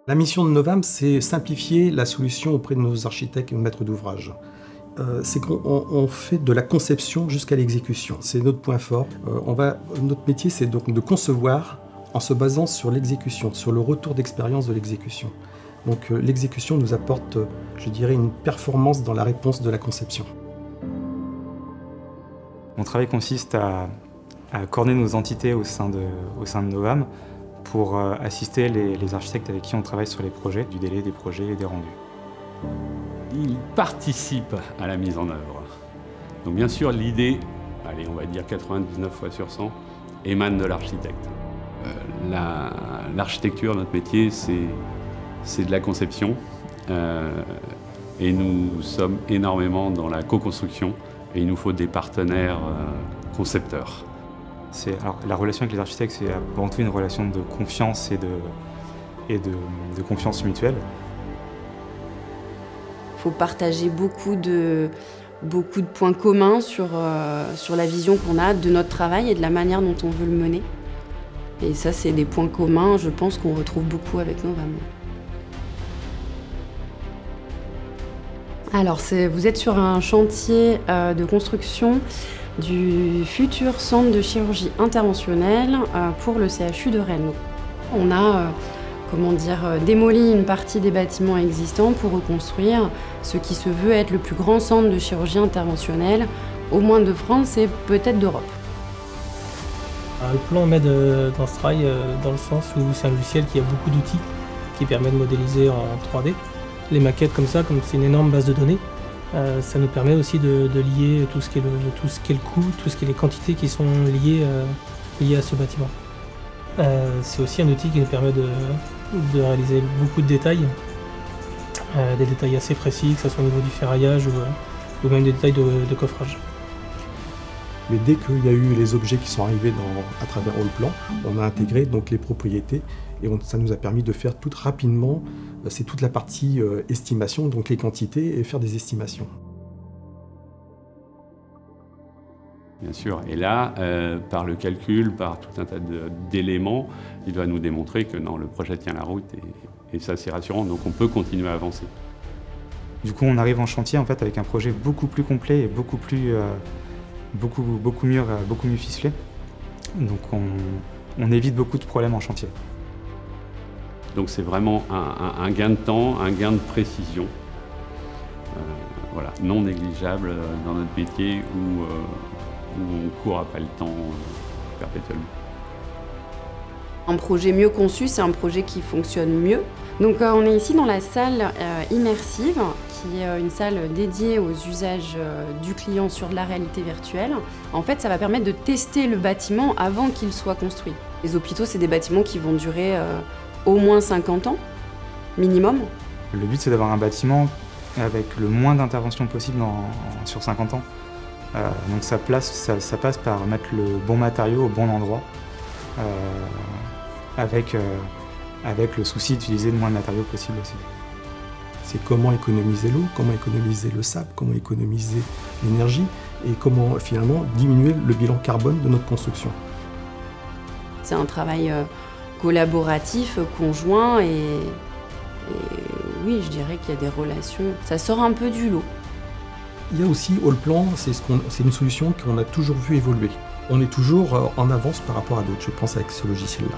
La mission de Novam, c'est simplifier la solution auprès de nos architectes et nos maîtres d'ouvrage. C'est qu'on fait de la conception jusqu'à l'exécution. C'est notre point fort. Notre métier, c'est donc de concevoir en se basant sur l'exécution, sur le retour d'expérience de l'exécution. Donc l'exécution nous apporte, je dirais, une performance dans la réponse de la conception. Mon travail consiste à coordonner nos entités au sein de Novam pour assister les architectes avec qui on travaille sur les projets, du délai des projets et des rendus. Il participe à la mise en œuvre. Donc bien sûr, l'idée, allez, on va dire 99 fois sur 100, émane de l'architecte. L'architecture, notre métier, c'est de la conception. Et nous sommes énormément dans la co-construction. Et il nous faut des partenaires concepteurs. Alors, la relation avec les architectes, c'est avant tout une relation de confiance et de confiance mutuelle. Il faut partager beaucoup de points communs sur la vision qu'on a de notre travail et de la manière dont on veut le mener. Et ça, c'est des points communs, je pense, qu'on retrouve beaucoup avec Novam. Alors, vous êtes sur un chantier de construction du futur centre de chirurgie interventionnelle pour le CHU de Rennes. On a démoli une partie des bâtiments existants pour reconstruire ce qui se veut être le plus grand centre de chirurgie interventionnelle, au moins de France et peut-être d'Europe. Le plan m'aide dans ce travail dans le sens où c'est un logiciel qui a beaucoup d'outils qui permet de modéliser en 3D. Les maquettes comme ça, comme c'est une énorme base de données, ça nous permet aussi de lier tout ce qui est le coût, tout ce qui est les quantités qui sont liées à ce bâtiment. C'est aussi un outil qui nous permet de réaliser beaucoup de détails, des détails assez précis, que ce soit au niveau du ferraillage ou même des détails de coffrage. Mais dès qu'il y a eu les objets qui sont arrivés à travers Allplan, on a intégré donc les propriétés et ça nous a permis de faire tout rapidement, c'est toute la partie estimation, donc les quantités et faire des estimations. Bien sûr, et là, par le calcul, par tout un tas d'éléments, il doit nous démontrer que non, le projet tient la route et ça c'est rassurant, donc on peut continuer à avancer. Du coup, on arrive en chantier en fait avec un projet beaucoup plus complet et beaucoup mieux ficelé. Donc on évite beaucoup de problèmes en chantier. Donc c'est vraiment un gain de temps, un gain de précision, voilà, non négligeable dans notre métier où on court après le temps perpétuellement. Un projet mieux conçu, c'est un projet qui fonctionne mieux. Donc on est ici dans la salle immersive, qui est une salle dédiée aux usages du client sur de la réalité virtuelle. En fait, ça va permettre de tester le bâtiment avant qu'il soit construit. Les hôpitaux, c'est des bâtiments qui vont durer au moins 50 ans, minimum. Le but, c'est d'avoir un bâtiment avec le moins d'interventions possible sur 50 ans. Donc ça passe par mettre le bon matériau au bon endroit, avec le souci d'utiliser le moins de matériaux possible aussi. C'est comment économiser l'eau, comment économiser le sable, comment économiser l'énergie et comment finalement diminuer le bilan carbone de notre construction. C'est un travail collaboratif, conjoint et oui, je dirais qu'il y a des relations. Ça sort un peu du lot. Il y a aussi Allplan, c'est une solution qu'on a toujours vu évoluer. On est toujours en avance par rapport à d'autres, je pense, avec ce logiciel-là.